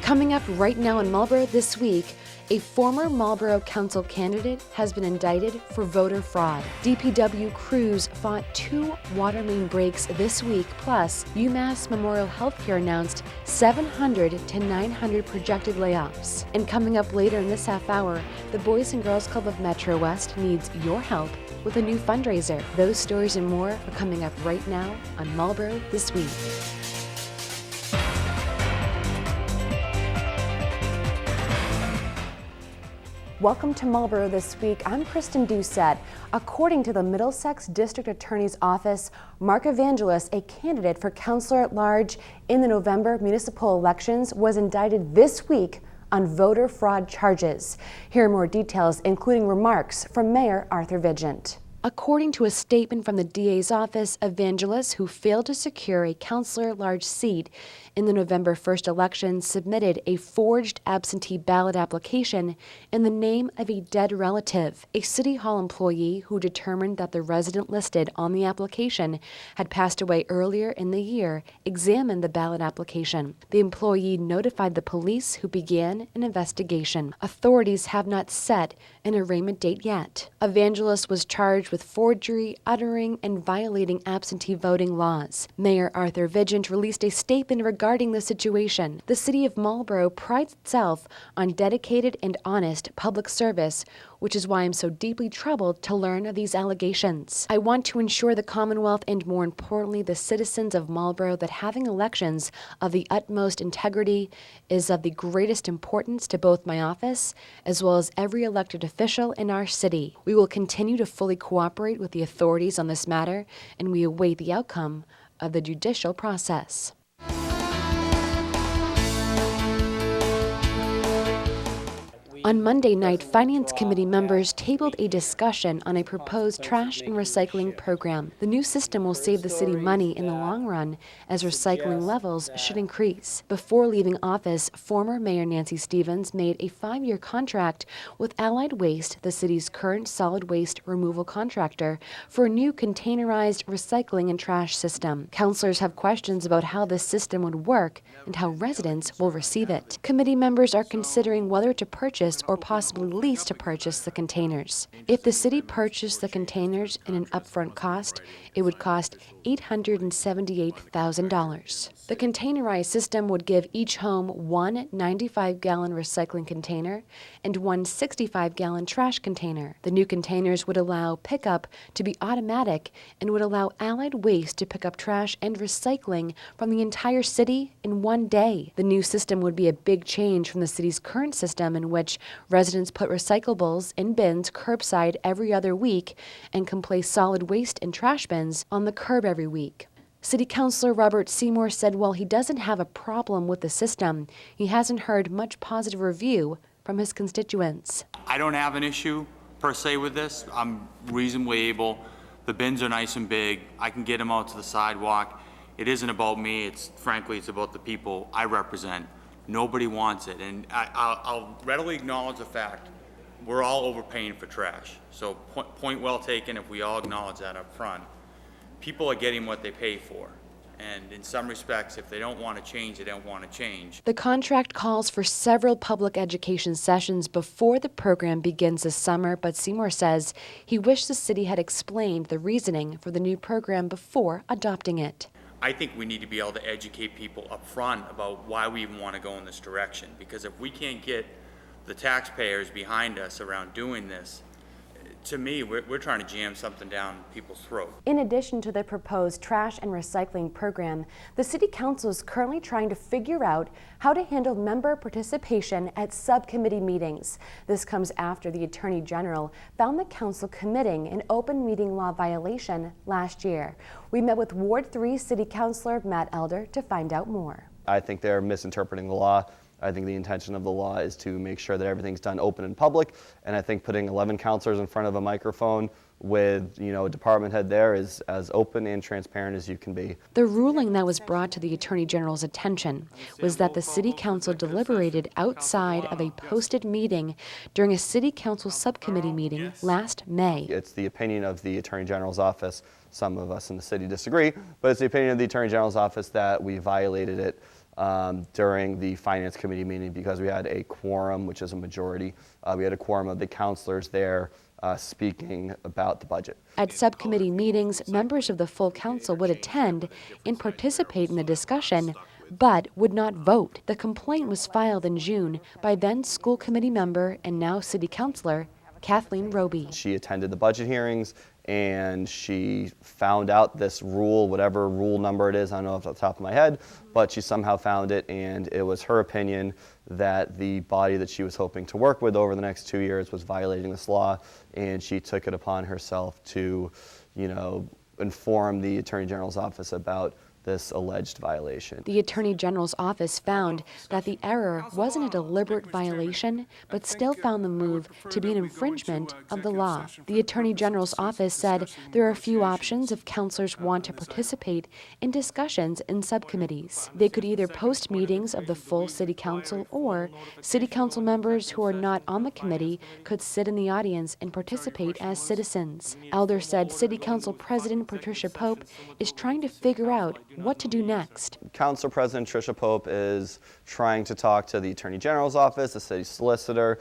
Coming up right now in Marlborough this week, a former Marlborough Council candidate has been indicted for voter fraud. DPW crews fought 2 water main breaks this week, plus UMass Memorial Healthcare announced 700 to 900 projected layoffs. And coming up later in this half hour, the Boys and Girls Club of Metro West needs your help with a new fundraiser. Those stories and more are coming up right now on Marlborough This Week. Welcome to Marlborough This Week. I'm Kristen Doucette. According to the Middlesex District Attorney's Office, Mark Evangelos, a candidate for Councilor at Large in the November municipal elections, was indicted this week on voter fraud charges. Here are more details, including remarks from Mayor Arthur Vigent. According to a statement from the DA's office, Evangelos, who failed to secure a Councilor at Large seat in the November 1st election, submitted a forged absentee ballot application in the name of a dead relative. A City Hall employee who determined that the resident listed on the application had passed away earlier in the year examined the ballot application. The employee notified the police, who began an investigation. Authorities have not set an arraignment date yet. Evangelos was charged with forgery, uttering, and violating absentee voting laws. Mayor Arthur Vigent released a statement regarding the situation. The city of Marlborough prides itself on dedicated and honest public service, which is why I'm so deeply troubled to learn of these allegations. I want to ensure the Commonwealth and, more importantly, the citizens of Marlborough that having elections of the utmost integrity is of the greatest importance to both my office as well as every elected official in our city. We will continue to fully cooperate with the authorities on this matter, and we await the outcome of the judicial process. On Monday night, Finance Committee members tabled a discussion on a proposed trash and recycling program. The new system will save the city money in the long run, as recycling levels should increase. Before leaving office, former Mayor Nancy Stevens made a 5-year contract with Allied Waste, the city's current solid waste removal contractor, for a new containerized recycling and trash system. Councilors have questions about how this system would work and how residents will receive it. Committee members are considering whether to purchase or possibly lease to purchase the containers. If the city purchased the containers in an upfront cost, it would cost $878,000. The containerized system would give each home one 95-gallon recycling container and one 65-gallon trash container. The new containers would allow pickup to be automatic and would allow Allied Waste to pick up trash and recycling from the entire city in one day. The new system would be a big change from the city's current system, in which residents put recyclables in bins curbside every other week and can place solid waste in trash bins on the curb every week. City Councilor Robert Seymour said while he doesn't have a problem with the system, he hasn't heard much positive review from his constituents. I don't have an issue per se with this. I'm reasonably able. The bins are nice and big. I can get them out to the sidewalk. It isn't about me. Frankly, it's about the people I represent. Nobody wants it, and I'll readily acknowledge the fact we're all overpaying for trash. So point well taken if we all acknowledge that up front. People are getting what they pay for, and in some respects, if they don't want to change, they don't want to change. The contract calls for several public education sessions before the program begins this summer, but Seymour says he wished the city had explained the reasoning for the new program before adopting it. I think we need to be able to educate people up front about why we even want to go in this direction, because if we can't get the taxpayers behind us around doing this, to me, we're trying to jam something down people's throat. In addition to the proposed trash and recycling program, the City Council is currently trying to figure out how to handle member participation at subcommittee meetings. This comes after the Attorney General found the Council committing an open meeting law violation last year. We met with Ward 3 City Councilor Matt Elder to find out more. I think they're misinterpreting the law. I think the intention of the law is to make sure that everything's done open and public, and I think putting 11 counselors in front of a microphone with, a department head there is as open and transparent as you can be. The ruling that was brought to the Attorney General's attention was that the City Council deliberated outside of a posted meeting during a City Council subcommittee meeting last May. It's the opinion of the Attorney General's office. Some of us in the city disagree, but it's the opinion of the Attorney General's office that we violated it during the Finance Committee meeting because we had a quorum, which is a majority. We had a quorum of the counselors there speaking about the budget. At subcommittee meetings, members of the full council would attend and participate in the discussion, but would not vote. The complaint was filed in June by then school committee member and now city councilor Kathleen Roby. She attended the budget hearings and she found out this rule, whatever rule number it is, I don't know off the top of my head, but she somehow found it, and it was her opinion that the body that she was hoping to work with over the next 2 years was violating this law, and she took it upon herself to, inform the Attorney General's office about this alleged violation. The Attorney General's office found that the error wasn't a deliberate violation, but still found the move to be an infringement of the law. The Attorney General's office said there are a few options if counselors want to participate in discussions in subcommittees. They could either post meetings of the full City Council, or City Council members who are not on the committee could sit in the audience and participate as citizens. Elder said City Council President Patricia Pope is trying to figure out what to do next. Council President Tricia Pope is trying to talk to the Attorney General's office, the city solicitor.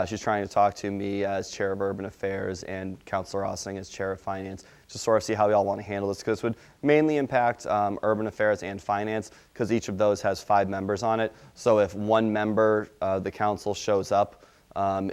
She's trying to talk to me as Chair of Urban Affairs and Councilor Ossing as Chair of Finance to sort of see how we all want to handle this, because this would mainly impact Urban Affairs and Finance, because each of those has 5 members on it. So if one member of the council shows up,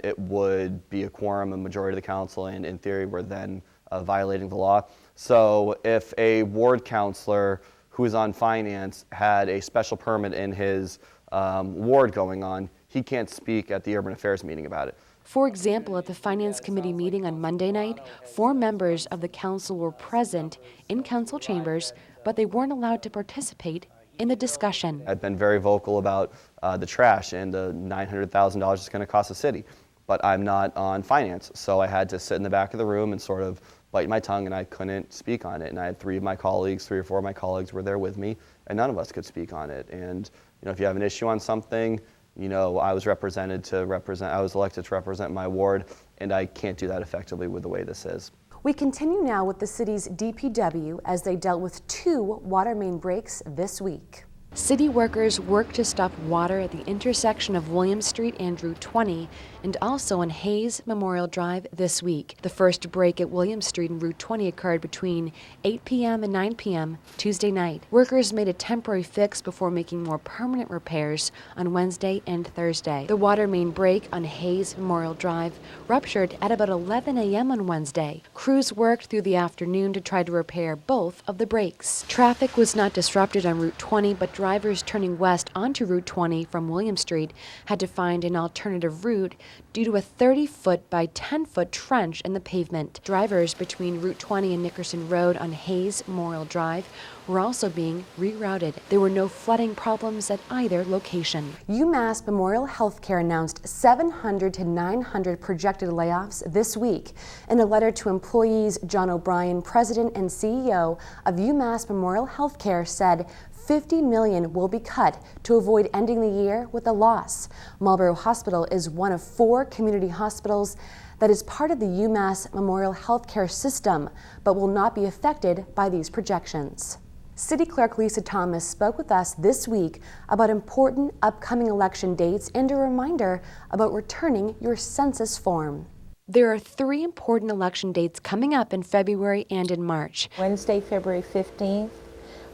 it would be a quorum, a majority of the council, and in theory we're then violating the law. So if a ward councilor who is on finance had a special permit in his ward going on, he can't speak at the Urban Affairs meeting about it. For example, at the Finance Committee meeting on Monday night, 4 members of the council were present in council chambers, but they weren't allowed to participate in the discussion. I've been very vocal about the trash and the $900,000 it's going to cost the city, but I'm not on finance, so I had to sit in the back of the room and sort of bite my tongue, and I couldn't speak on it. And I had 3 or 4 of my colleagues were there with me, and none of us could speak on it. And if you have an issue on something, I was elected to represent my ward, and I can't do that effectively with the way this is. We continue now with the city's DPW as they dealt with 2 water main breaks this week. City workers worked to stop water at the intersection of William Street and Route 20 and also on Hayes Memorial Drive this week. The first break at William Street and Route 20 occurred between 8 p.m. and 9 p.m. Tuesday night. Workers made a temporary fix before making more permanent repairs on Wednesday and Thursday. The water main break on Hayes Memorial Drive ruptured at about 11 a.m. on Wednesday. Crews worked through the afternoon to try to repair both of the breaks. Traffic was not disrupted on Route 20, but drivers turning west onto Route 20 from William Street had to find an alternative route due to a 30-foot by 10-foot trench in the pavement. Drivers between Route 20 and Nickerson Road on Hayes Memorial Drive were also being rerouted. There were no flooding problems at either location. UMass Memorial Healthcare announced 700 to 900 projected layoffs this week. In a letter to employees, John O'Brien, president and CEO of UMass Memorial Healthcare, said $50 million will be cut to avoid ending the year with a loss. Marlborough Hospital is one of 4 community hospitals that is part of the UMass Memorial Healthcare system, but will not be affected by these projections. City Clerk Lisa Thomas spoke with us this week about important upcoming election dates and a reminder about returning your census form. There are 3 important election dates coming up in February and in March. Wednesday, February 15th,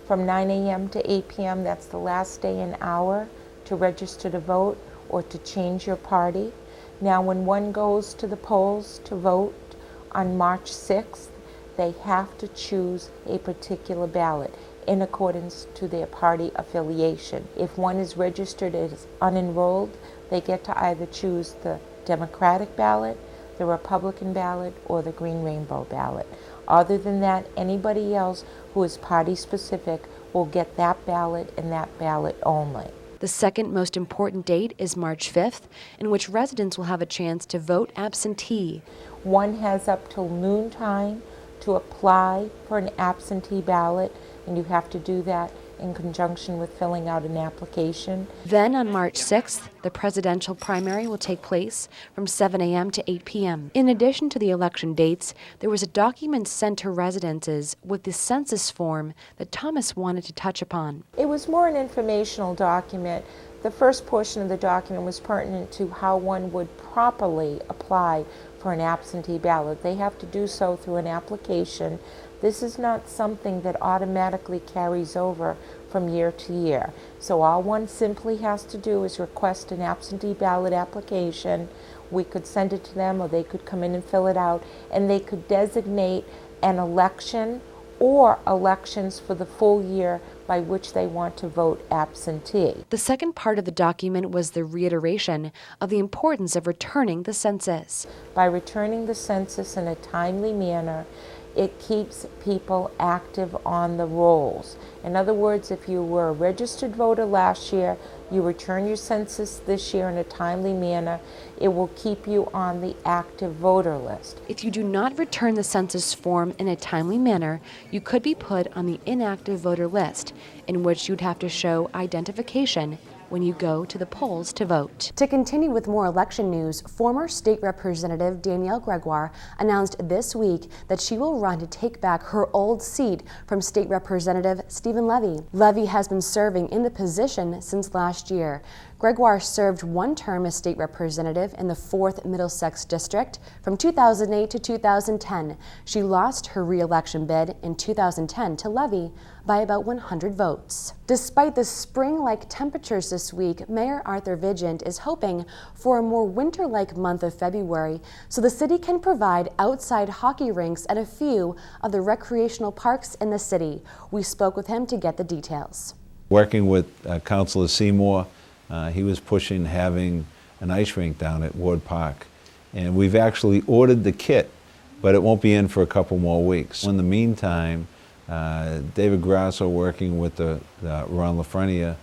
from 9 a.m. to 8 p.m. That's the last day and hour to register to vote or to change your party. Now, when one goes to the polls to vote on March 6th, they have to choose a particular ballot in accordance to their party affiliation. If one is registered as unenrolled, they get to either choose the Democratic ballot, the Republican ballot, or the Green Rainbow ballot. Other than that, anybody else who is party specific will get that ballot and that ballot only. The second most important date is March 5th, in which residents will have a chance to vote absentee. One has up till noontime to apply for an absentee ballot, and you have to do that in conjunction with filling out an application. Then on March 6th, the presidential primary will take place from 7 a.m. to 8 p.m. In addition to the election dates, there was a document sent to residences with the census form that Thomas wanted to touch upon. It was more an informational document. The first portion of the document was pertinent to how one would properly apply for an absentee ballot. They have to do so through an application. This is not something that automatically carries over from year to year. So all one simply has to do is request an absentee ballot application. We could send it to them, or they could come in and fill it out, and they could designate an election or elections for the full year by which they want to vote absentee. The second part of the document was the reiteration of the importance of returning the census. By returning the census in a timely manner, it keeps people active on the rolls. In other words, if you were a registered voter last year, you return your census this year in a timely manner, it will keep you on the active voter list. If you do not return the census form in a timely manner, you could be put on the inactive voter list, in which you'd have to show identification when you go to the polls to vote. To continue with more election news, former State Representative Danielle Gregoire announced this week that she will run to take back her old seat from State Representative Stephen Levy. Levy has been serving in the position since last year. Gregoire served one term as state representative in the 4th Middlesex District from 2008 to 2010. She lost her re-election bid in 2010 to Levy by about 100 votes. Despite the spring-like temperatures this week, Mayor Arthur Vigent is hoping for a more winter-like month of February so the city can provide outside hockey rinks at a few of the recreational parks in the city. We spoke with him to get the details. Working with Councilor Seymour, he was pushing having an ice rink down at Ward Park. And we've actually ordered the kit, but it won't be in for a couple more weeks. In the meantime, David Grasso, working with the Ron LaFrenia,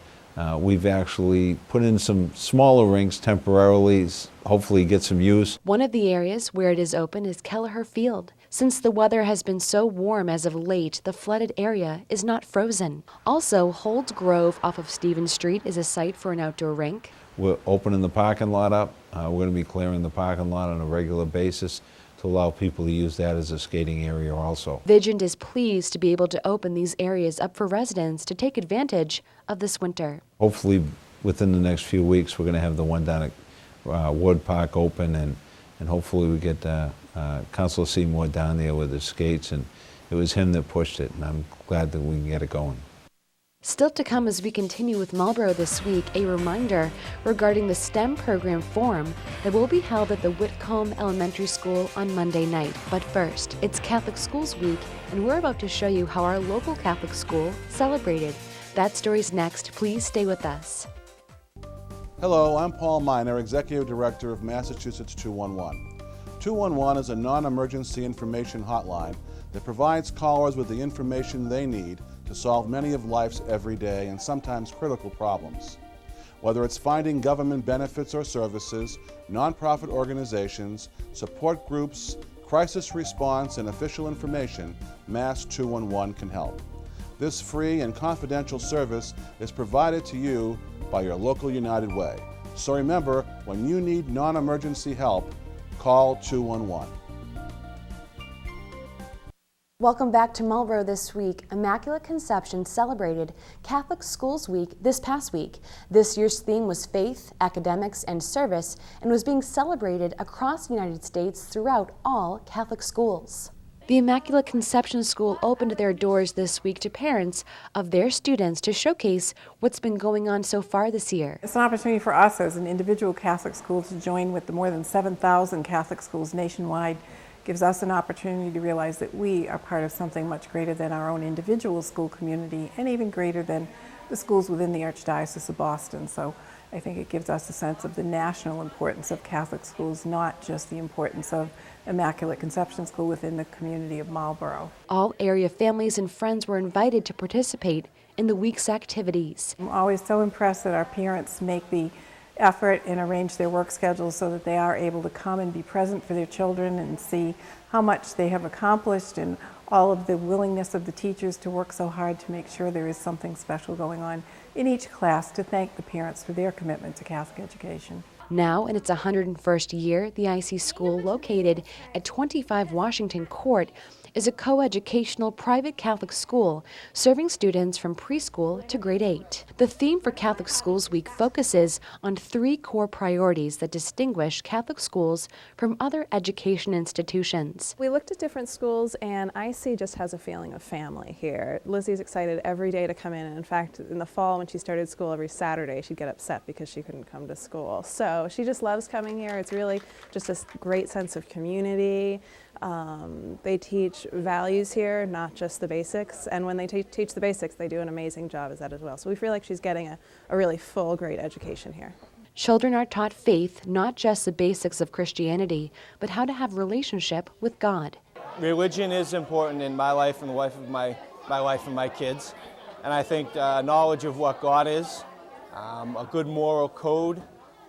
we've actually put in some smaller rinks temporarily, hopefully get some use. One of the areas where it is open is Kelleher Field. Since the weather has been so warm as of late, the flooded area is not frozen. Also, Holds Grove off of Stevens Street is a site for an outdoor rink. We're opening the parking lot up. We're going to be clearing the parking lot on a regular basis to allow people to use that as a skating area also. Vigent is pleased to be able to open these areas up for residents to take advantage of this winter. Hopefully within the next few weeks we're going to have the one down at Wood Park open, and hopefully we get Councilor Seymour down there with his skates, and it was him that pushed it, and I'm glad that we can get it going. Still to come as we continue with Marlborough this week, a reminder regarding the STEM program forum that will be held at the Whitcomb Elementary School on Monday night. But first, it's Catholic Schools Week, and we're about to show you how our local Catholic school celebrated. That story's next. Please stay with us. Hello, I'm Paul Miner, Executive Director of Massachusetts 211. 211 is a non-emergency information hotline that provides callers with the information they need to solve many of life's everyday and sometimes critical problems. Whether it's finding government benefits or services, nonprofit organizations, support groups, crisis response, and official information, Mass 211 can help. This free and confidential service is provided to you by your local United Way. So remember, when you need non-emergency help, call 211. Welcome back to Marlborough this week. Immaculate Conception celebrated Catholic Schools Week this past week. This year's theme was faith, academics, and service, and was being celebrated across the United States throughout all Catholic schools. The Immaculate Conception School opened their doors this week to parents of their students to showcase what's been going on so far this year. It's an opportunity for us as an individual Catholic school to join with the more than 7,000 Catholic schools nationwide. Gives us an opportunity to realize that we are part of something much greater than our own individual school community, and even greater than the schools within the Archdiocese of Boston. So I think it gives us a sense of the national importance of Catholic schools, not just the importance of Immaculate Conception School within the community of Marlborough. All area families and friends were invited to participate in the week's activities. I'm always so impressed that our parents make the effort and arrange their work schedules so that they are able to come and be present for their children and see how much they have accomplished, and all of the willingness of the teachers to work so hard to make sure there is something special going on in each class, to thank the parents for their commitment to Catholic education. Now, in its 101st year, the IC school, located at 25 Washington Court, is a coeducational private Catholic school serving students from preschool to grade 8. The theme for Catholic Schools Week focuses on 3 core priorities that distinguish Catholic schools from other education institutions. We looked at different schools, and IC just has a feeling of family here. Lizzie's excited every day to come in, and in fact, in the fall when she started school every Saturday, she'd get upset because she couldn't come to school. So she just loves coming here. It's really just a great sense of community. They teach values here, not just the basics, and when they teach the basics, they do an amazing job at that as well. So we feel like she's getting a really full, great education here. Children are taught faith, not just the basics of Christianity, but how to have relationship with God. Religion is important in my life and the life of my wife and my kids, and I think knowledge of what God is, a good moral code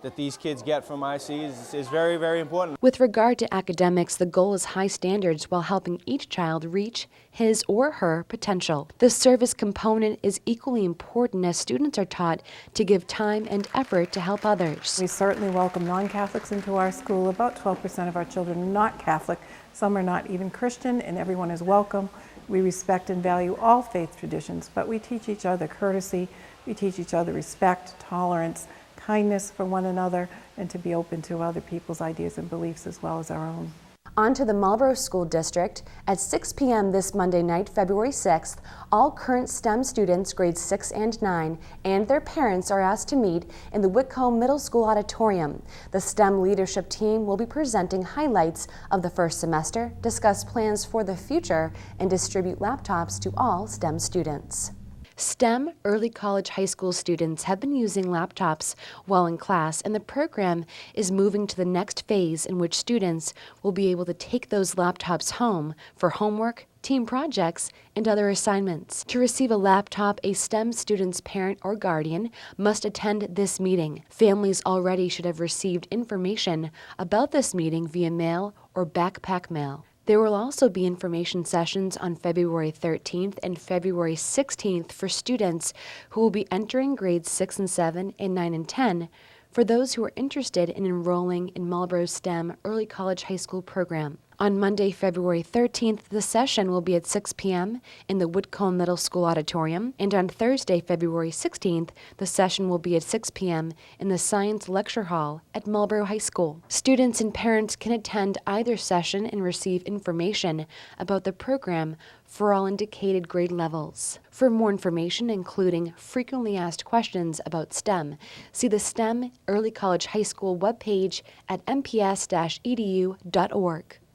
that these kids get from IC is very, very important. With regard to academics, the goal is high standards while helping each child reach his or her potential. The service component is equally important as students are taught to give time and effort to help others. We certainly welcome non-Catholics into our school. About 12% of our children are not Catholic. Some are not even Christian, and everyone is welcome. We respect and value all faith traditions, but we teach each other courtesy, we teach each other respect, tolerance, kindness for one another, and to be open to other people's ideas and beliefs as well as our own. On to the Marlborough School District. At 6 p.m. this Monday night, February 6th, all current STEM students, grades 6 and 9, and their parents are asked to meet in the Whitcomb Middle School auditorium. The STEM leadership team will be presenting highlights of the first semester, discuss plans for the future, and distribute laptops to all STEM students. STEM early college high school students have been using laptops while in class, and the program is moving to the next phase in which students will be able to take those laptops home for homework, team projects, and other assignments. To receive a laptop, a STEM student's parent or guardian must attend this meeting. Families already should have received information about this meeting via mail or backpack mail. There will also be information sessions on February 13th and February 16th for students who will be entering grades 6 and 7 and 9 and 10 for those who are interested in enrolling in Marlborough's STEM Early College High School program. On Monday, February 13th, the session will be at 6 p.m. in the Whitcomb Middle School auditorium, and on Thursday, February 16th, the session will be at 6 p.m. in the Science Lecture Hall at Marlborough High School. Students and parents can attend either session and receive information about the program for all indicated grade levels. For more information, including frequently asked questions about STEM, see the STEM Early College High School webpage at mps-edu.org.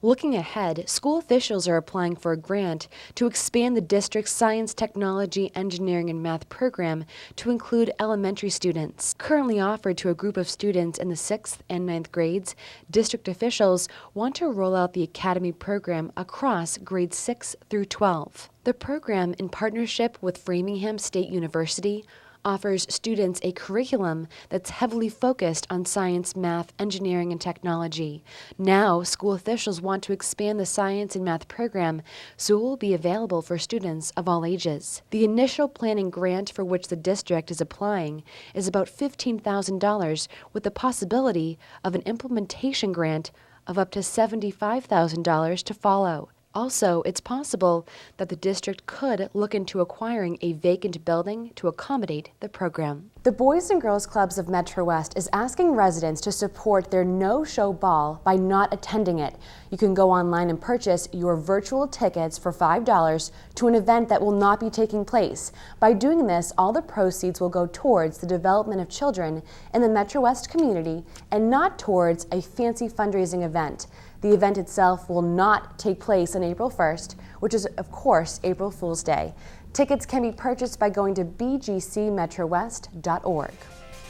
Looking ahead, school officials are applying for a grant to expand the district's science, technology, engineering, and math program to include elementary students. Currently offered to a group of students in the 6th and 9th grades, district officials want to roll out the academy program across grades 6 through 12. The program, in partnership with Framingham State University, offers students a curriculum that's heavily focused on science, math, engineering, and technology. Now, school officials want to expand the science and math program so it will be available for students of all ages. The initial planning grant for which the district is applying is about $15,000, with the possibility of an implementation grant of up to $75,000 to follow. Also, it's possible that the district could look into acquiring a vacant building to accommodate the program. The Boys and Girls Clubs of Metro West is asking residents to support their no-show ball by not attending it. You can go online and purchase your virtual tickets for $5 to an event that will not be taking place. By doing this, all the proceeds will go towards the development of children in the Metro West community and not towards a fancy fundraising event. The event itself will not take place on April 1st, which is, of course, April Fool's Day. Tickets can be purchased by going to bgcmetrowest.org.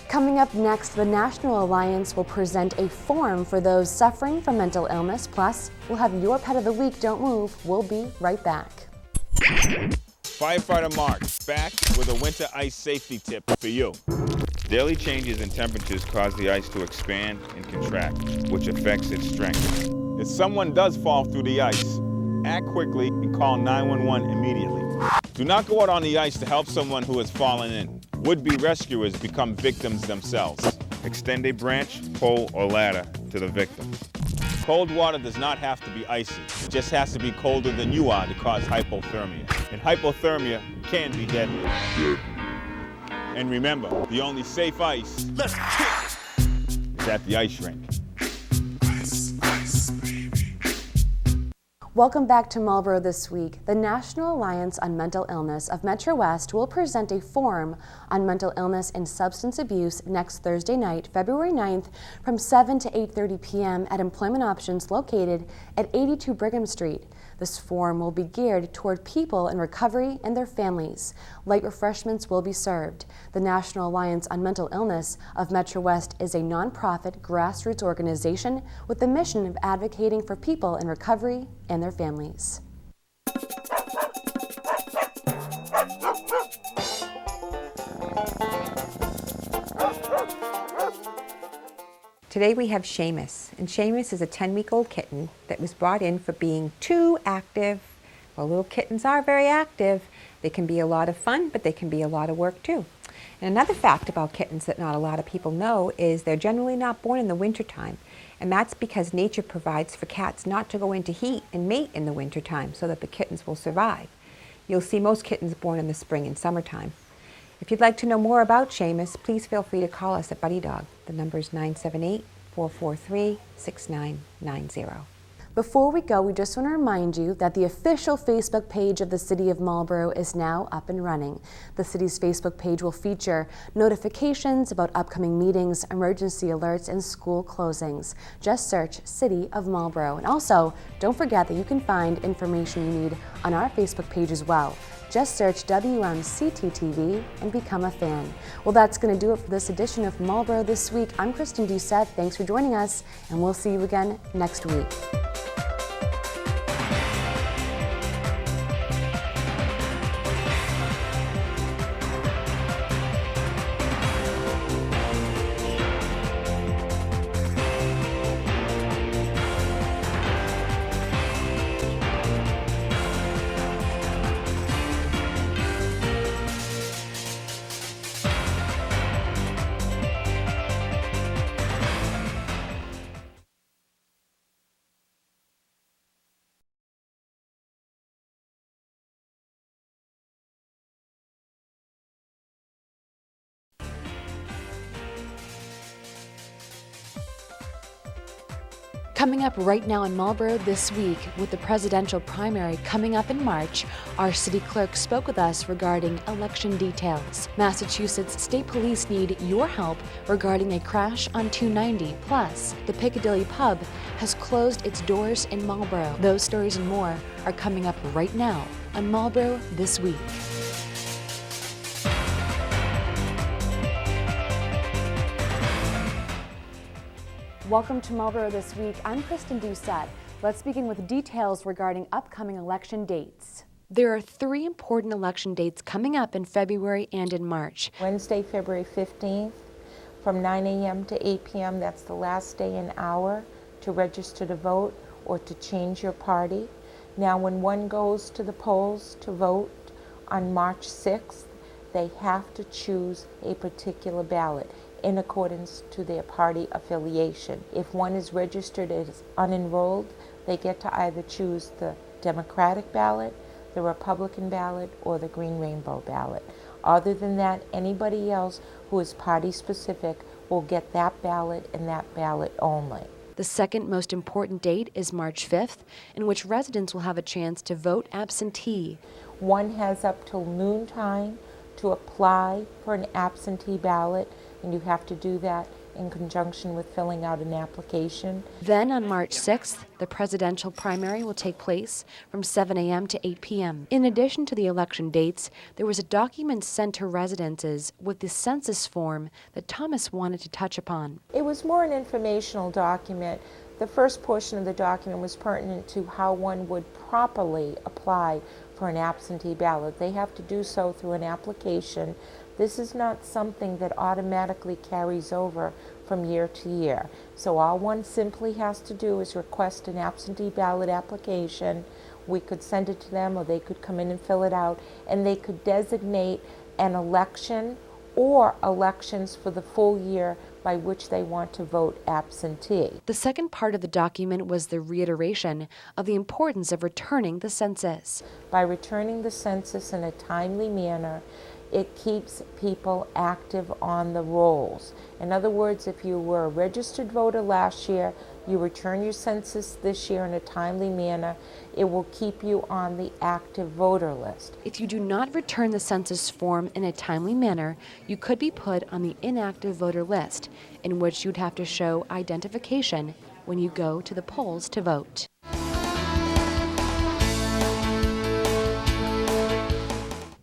Coming up next, the National Alliance will present a forum for those suffering from mental illness. Plus, we'll have your Pet of the Week. Don't move. We'll be right back. Firefighter Mark, back with a winter ice safety tip for you. Daily changes in temperatures cause the ice to expand and contract, which affects its strength. If someone does fall through the ice, act quickly and call 911 immediately. Do not go out on the ice to help someone who has fallen in. Would-be rescuers become victims themselves. Extend a branch, pole, or ladder to the victim. Cold water does not have to be icy. It just has to be colder than you are to cause hypothermia. And hypothermia can be deadly. And remember, the only safe ice is at the ice rink. Welcome back to Marlborough This Week. The National Alliance on Mental Illness of Metro West will present a forum on mental illness and substance abuse next Thursday night, February 9th, from 7 to 8:30 p.m. at Employment Options located at 82 Brigham Street. This forum will be geared toward people in recovery and their families. Light refreshments will be served. The National Alliance on Mental Illness of Metro West is a nonprofit grassroots organization with the mission of advocating for people in recovery and their families. Today we have Seamus, and Seamus is a 10-week-old kitten that was brought in for being too active. Well, little kittens are very active. They can be a lot of fun, but they can be a lot of work too. And another fact about kittens that not a lot of people know is they're generally not born in the wintertime, and that's because nature provides for cats not to go into heat and mate in the wintertime so that the kittens will survive. You'll see most kittens born in the spring and summertime. If you'd like to know more about Seamus, please feel free to call us at Buddy Dog. The number is 978-443-6990. Before we go, we just want to remind you that the official Facebook page of the City of Marlborough is now up and running. The city's Facebook page will feature notifications about upcoming meetings, emergency alerts, and school closings. Just search City of Marlborough. And also, don't forget that you can find information you need on our Facebook page as well. Just search WMCT-TV and become a fan. Well, that's going to do it for this edition of Marlborough This Week. I'm Kristen Doucette. Thanks for joining us, and we'll see you again next week. Coming up right now in Marlborough This Week, with the presidential primary coming up in March, our city clerk spoke with us regarding election details. Massachusetts State Police need your help regarding a crash on 290. Plus, the Piccadilly Pub has closed its doors in Marlborough. Those stories and more are coming up right now on Marlborough This Week. Welcome to Marlborough This Week. I'm Kristen Doucette. Let's begin with details regarding upcoming election dates. There are 3 important election dates coming up in February and in March. Wednesday, February 15th, from 9 a.m. to 8 p.m. That's the last day and hour to register to vote or to change your party. Now, when one goes to the polls to vote on March 6th, they have to choose a particular ballot in accordance to their party affiliation. If one is registered as unenrolled, they get to either choose the Democratic ballot, the Republican ballot, or the Green Rainbow ballot. Other than that, anybody else who is party specific will get that ballot and that ballot only. The second most important date is March 5th, in which residents will have a chance to vote absentee. One has up till noontime to apply for an absentee ballot, and you have to do that in conjunction with filling out an application. Then on March 6th, the presidential primary will take place from 7 a.m. to 8 p.m. In addition to the election dates, there was a document sent to residences with the census form that Thomas wanted to touch upon. It was more an informational document. The first portion of the document was pertinent to how one would properly apply for an absentee ballot. They have to do so through an application This is not something that automatically carries over from year to year. So all one simply has to do is request an absentee ballot application. We could send it to them, or they could come in and fill it out, and they could designate an election or elections for the full year by which they want to vote absentee. The second part of the document was the reiteration of the importance of returning the census. By returning the census in a timely manner, it keeps people active on the rolls. In other words, if you were a registered voter last year, you return your census this year in a timely manner, it will keep you on the active voter list. If you do not return the census form in a timely manner, you could be put on the inactive voter list, in which you'd have to show identification when you go to the polls to vote.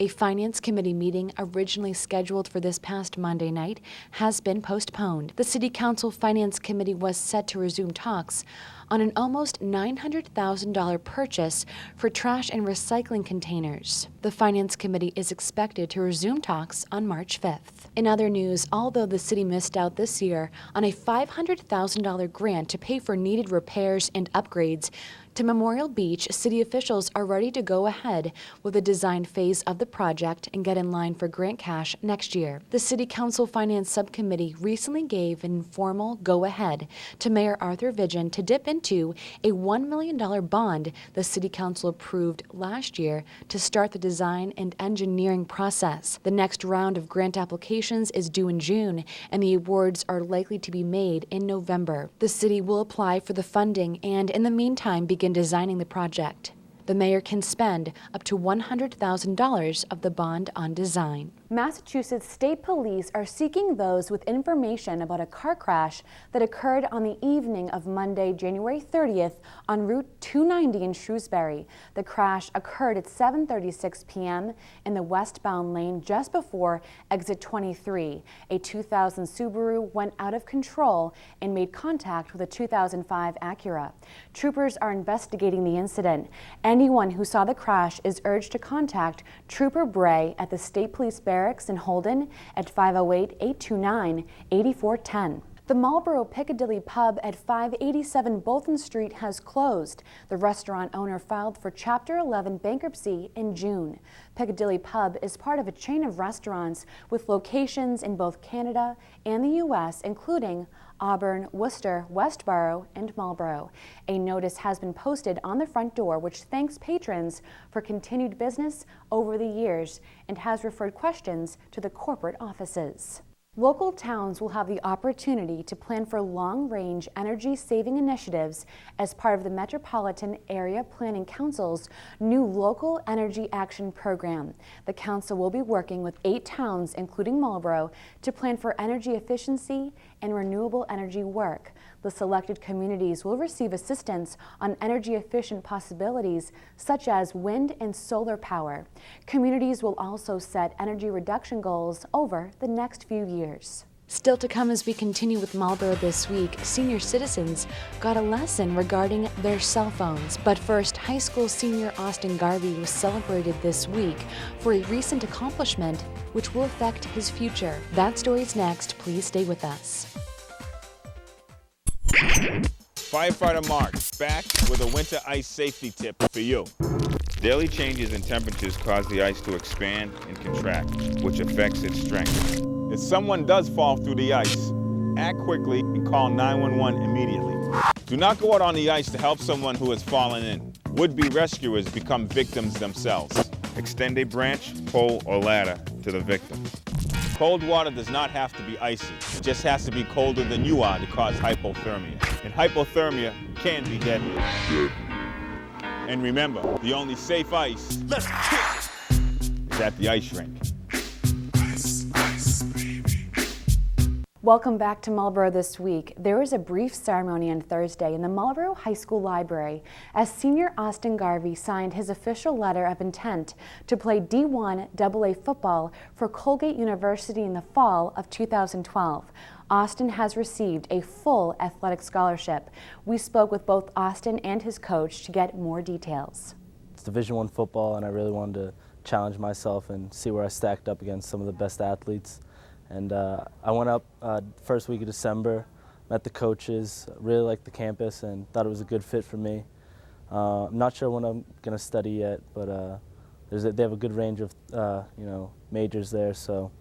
A Finance Committee meeting originally scheduled for this past Monday night has been postponed. The City Council Finance Committee was set to resume talks on an almost $900,000 purchase for trash and recycling containers. The Finance Committee is expected to resume talks on March 5th. In other news, although the city missed out this year on a $500,000 grant to pay for needed repairs and upgrades to Memorial Beach, city officials are ready to go ahead with the design phase of the project and get in line for grant cash next year. The City Council Finance Subcommittee recently gave an informal go-ahead to Mayor Arthur Vigin to dip into a $1 million bond the City Council approved last year to start the design and engineering process. The next round of grant applications is due in June, and the awards are likely to be made in November. The city will apply for the funding and, in the meantime, begin designing the project. The mayor can spend up to $100,000 of the bond on design. Massachusetts State Police are seeking those with information about a car crash that occurred on the evening of Monday, January 30th on Route 290 in Shrewsbury. The crash occurred at 7:36 p.m. in the westbound lane just before exit 23. A 2000 Subaru went out of control and made contact with a 2005 Acura. Troopers are investigating the incident. Anyone who saw the crash is urged to contact Trooper Bray at the State Police Barracks in Holden at 508-829-8410. The Marlborough Piccadilly Pub at 587 Bolton Street has closed. The restaurant owner filed for Chapter 11 bankruptcy in June. Piccadilly Pub is part of a chain of restaurants with locations in both Canada and the U.S., including Auburn, Worcester, Westborough, and Marlborough. A notice has been posted on the front door which thanks patrons for continued business over the years and has referred questions to the corporate offices. Local towns will have the opportunity to plan for long-range energy-saving initiatives as part of the Metropolitan Area Planning Council's new Local Energy Action Program. The council will be working with 8 towns, including Marlborough, to plan for energy efficiency and renewable energy work. The selected communities will receive assistance on energy-efficient possibilities such as wind and solar power. Communities will also set energy reduction goals over the next few years. Still to come as we continue with Marlborough this week, senior citizens got a lesson regarding their cell phones. But first, high school senior Austin Garvey was celebrated this week for a recent accomplishment which will affect his future. That story's next. Please stay with us. Firefighter Mark, back with a winter ice safety tip for you. Daily changes in temperatures cause the ice to expand and contract, which affects its strength. If someone does fall through the ice, act quickly and call 911 immediately. Do not go out on the ice to help someone who has fallen in. Would-be rescuers become victims themselves. Extend a branch, pole, or ladder to the victim. Cold water does not have to be icy. It just has to be colder than you are to cause hypothermia. And hypothermia can be deadly. And remember, the only safe ice is at the ice rink. Welcome back to Marlborough this week. There was a brief ceremony on Thursday in the Marlborough High School Library as senior Austin Garvey signed his official letter of intent to play D1 AA football for Colgate University in the fall of 2012. Austin has received a full athletic scholarship. We spoke with both Austin and his coach to get more details. It's Division I football, and I really wanted to challenge myself and see where I stacked up against some of the best athletes. And I went up first week of December, met the coaches, really liked the campus and thought it was a good fit for me. I'm not sure what I'm going to study yet, but they have a good range of majors there, so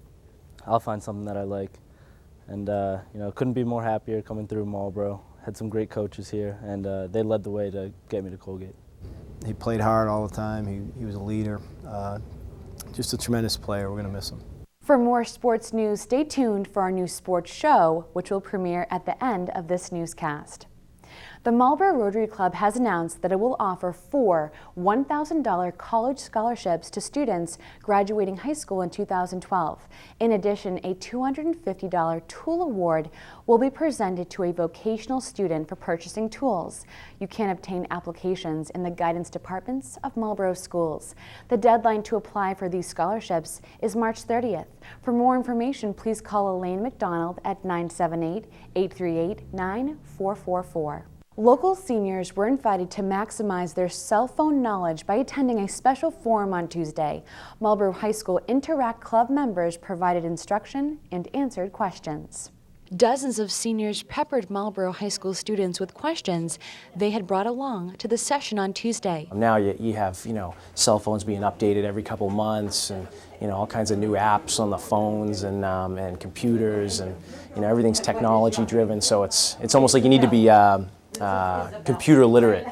I'll find something that I like. And couldn't be more happier coming through Marlborough. Had some great coaches here, and they led the way to get me to Colgate. He played hard all the time. He was a leader. Just a tremendous player. We're going to miss him. For more sports news, stay tuned for our new sports show, which will premiere at the end of this newscast. The Marlborough Rotary Club has announced that it will offer 4 $1,000 college scholarships to students graduating high school in 2012. In addition, a $250 tool award will be presented to a vocational student for purchasing tools. You can obtain applications in the guidance departments of Marlborough schools. The deadline to apply for these scholarships is March 30th. For more information, please call Elaine McDonald at 978-838-9444. Local seniors were invited to maximize their cell phone knowledge by attending a special forum on Tuesday. Marlborough High School Interact Club members provided instruction and answered questions. Dozens of seniors peppered Marlborough High School students with questions they had brought along to the session on Tuesday. Now you have, cell phones being updated every couple months, and all kinds of new apps on the phones and computers, and everything's technology driven. So it's almost like you need to be computer literate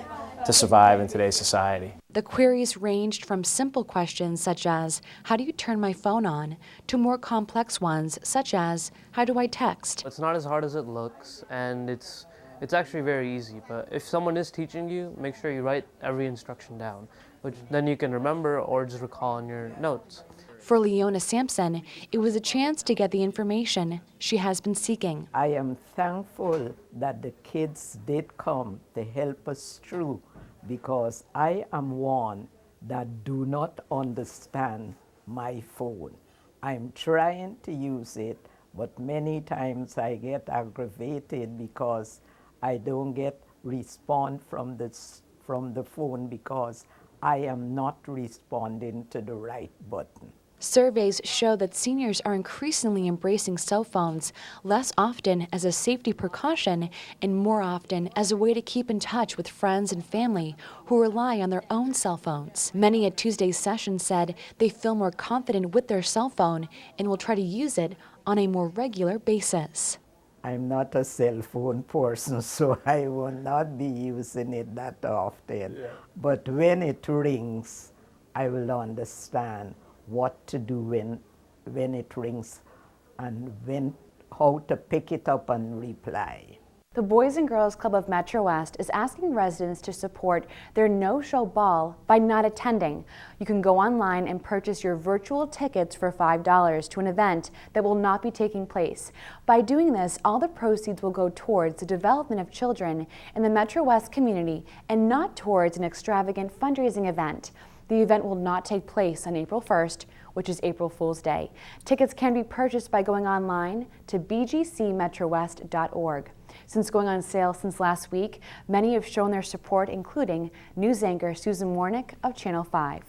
to survive in today's society. The queries ranged from simple questions such as, how do you turn my phone on, to more complex ones such as, how do I text? It's not as hard as it looks, and it's actually very easy, but if someone is teaching you, make sure you write every instruction down, which then you can remember or just recall in your notes. For Leona Sampson, it was a chance to get the information she has been seeking. I am thankful that the kids did come to help us through, because I am one that do not understand my phone. I'm trying to use it, but many times I get aggravated because I don't get response from the phone because I am not responding to the right button. Surveys show that seniors are increasingly embracing cell phones, less often as a safety precaution and more often as a way to keep in touch with friends and family who rely on their own cell phones. Many at Tuesday's session said they feel more confident with their cell phone and will try to use it on a more regular basis. I'm not a cell phone person, so I will not be using it that often. Yeah. But when it rings, I will understand what to do when it rings and how to pick it up and reply. The Boys and Girls Club of Metro West is asking residents to support their no-show ball by not attending. You can go online and purchase your virtual tickets for $5 to an event that will not be taking place. By doing this, all the proceeds will go towards the development of children in the Metro West community and not towards an extravagant fundraising event. The event will not take place on April 1st, which is April Fool's Day. Tickets can be purchased by going online to bgcmetrowest.org. Since going on sale since last week, many have shown their support, including news anchor Susan Warnick of Channel 5.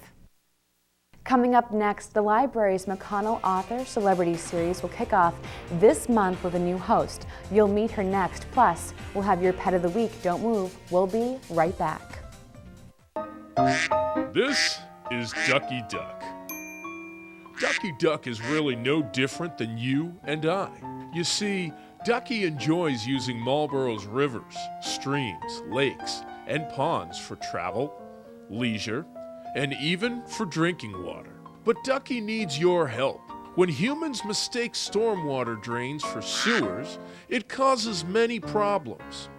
Coming up next, the library's McConnell Author Celebrity Series will kick off this month with a new host. You'll meet her next. Plus, we'll have your Pet of the Week. Don't move. We'll be right back. This is Ducky Duck. Ducky Duck is really no different than you and I. You see, Ducky enjoys using Marlborough's rivers, streams, lakes, and ponds for travel, leisure, and even for drinking water. But Ducky needs your help. When humans mistake stormwater drains for sewers, it causes many problems.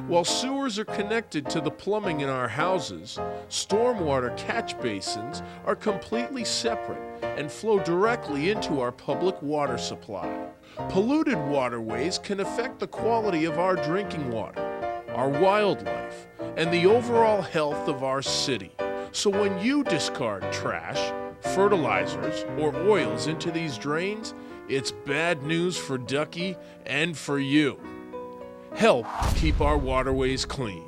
While sewers are connected to the plumbing in our houses, stormwater catch basins are completely separate and flow directly into our public water supply. Polluted waterways can affect the quality of our drinking water, our wildlife, and the overall health of our city. So when you discard trash, fertilizers, or oils into these drains, it's bad news for Ducky and for you. Help keep our waterways clean.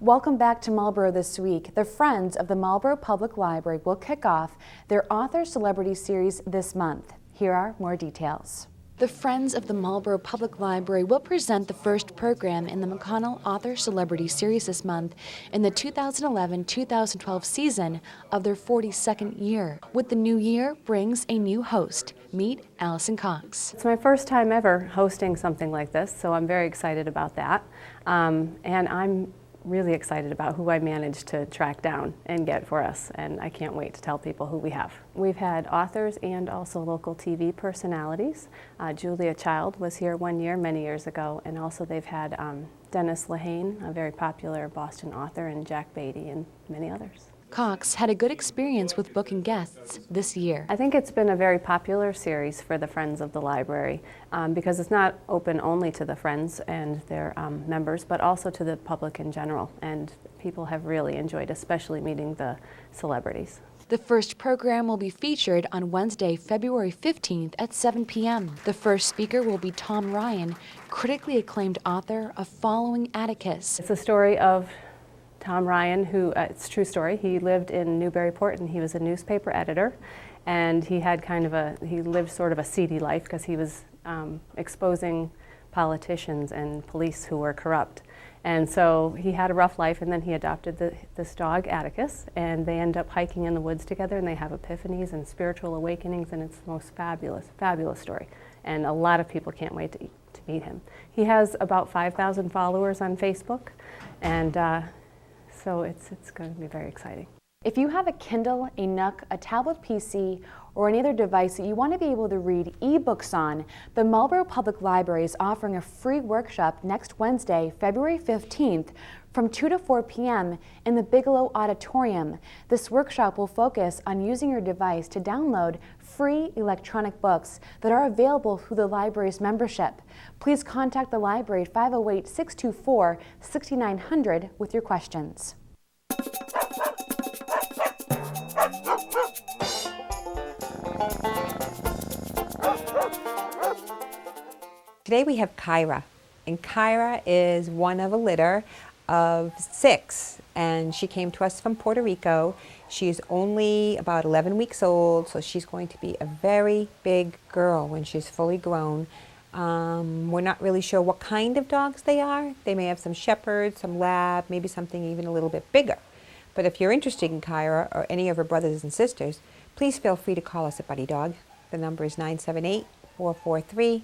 Welcome back to Marlborough this week. The Friends of the Marlborough Public Library will kick off their Author Celebrity Series this month. Here are more details. The Friends of the Marlborough Public Library will present the first program in the McConnell Author Celebrity Series this month in the 2011-2012 season of their 42nd year. With the new year brings a new host. Meet Allison Cox. It's my first time ever hosting something like this, so I'm very excited about that. And I'm really excited about who I managed to track down and get for us, and I can't wait to tell people who we have. We've had authors and also local TV personalities. Julia Child was here one year, many years ago, and also they've had Dennis Lehane, a very popular Boston author, and Jack Beatty, and many others. Cox had a good experience with booking guests this year. I think it's been a very popular series for the Friends of the Library because it's not open only to the Friends and their members, but also to the public in general. And people have really enjoyed, especially meeting the celebrities. The first program will be featured on Wednesday, February 15th at 7 p.m. The first speaker will be Tom Ryan, critically acclaimed author of Following Atticus. It's a story of Tom Ryan, who, it's a true story, he lived in Newburyport and he was a newspaper editor, and he had he lived sort of a seedy life because he was exposing politicians and police who were corrupt. And so he had a rough life, and then he adopted this dog, Atticus, and they end up hiking in the woods together, and they have epiphanies and spiritual awakenings, and it's the most fabulous, fabulous story. And a lot of people can't wait to meet him. He has about 5,000 followers on Facebook, and so it's going to be very exciting. If you have a Kindle, a Nook, a tablet PC, or any other device that you want to be able to read ebooks on, the Marlborough Public Library is offering a free workshop next Wednesday, February 15th, from 2 to 4 p.m. in the Bigelow Auditorium. This workshop will focus on using your device to download free electronic books that are available through the library's membership. Please contact the library at 508-624-6900 with your questions. Today we have Kyra, and Kyra is one of a litter of 6, and she came to us from Puerto Rico. She's only about 11 weeks old, so she's going to be a very big girl when she's fully grown. We're not really sure what kind of dogs they are. They may have some shepherd, some lab, maybe something even a little bit bigger. But if you're interested in Kyra or any of her brothers and sisters, please feel free to call us at Buddy Dog. The number is 978-443-6990.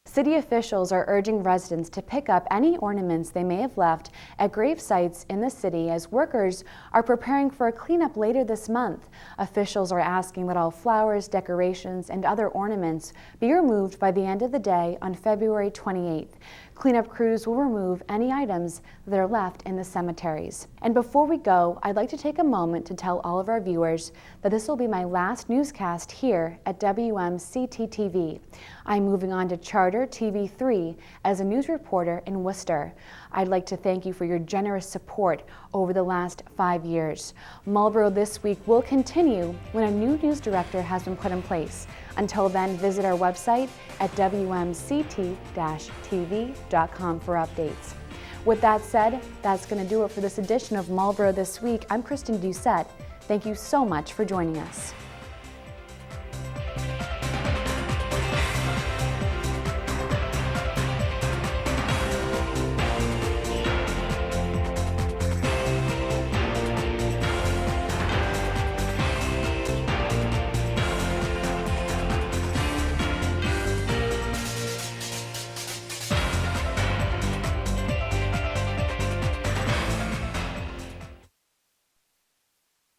City officials are urging residents to pick up any ornaments they may have left at grave sites in the city as workers are preparing for a cleanup later this month. Officials are asking that all flowers, decorations, and other ornaments be removed by the end of the day on February 28th. Cleanup crews will remove any items that are left in the cemeteries. And before we go, I'd like to take a moment to tell all of our viewers that this will be my last newscast here at WMCT-TV. I'm moving on to Charter TV3 as a news reporter in Worcester. I'd like to thank you for your generous support over the last 5 years. Marlborough This Week will continue when a new news director has been put in place. Until then, visit our website at WMCT-TV.com for updates. With that said, that's going to do it for this edition of Marlborough This Week. I'm Kristen Doucette. Thank you so much for joining us.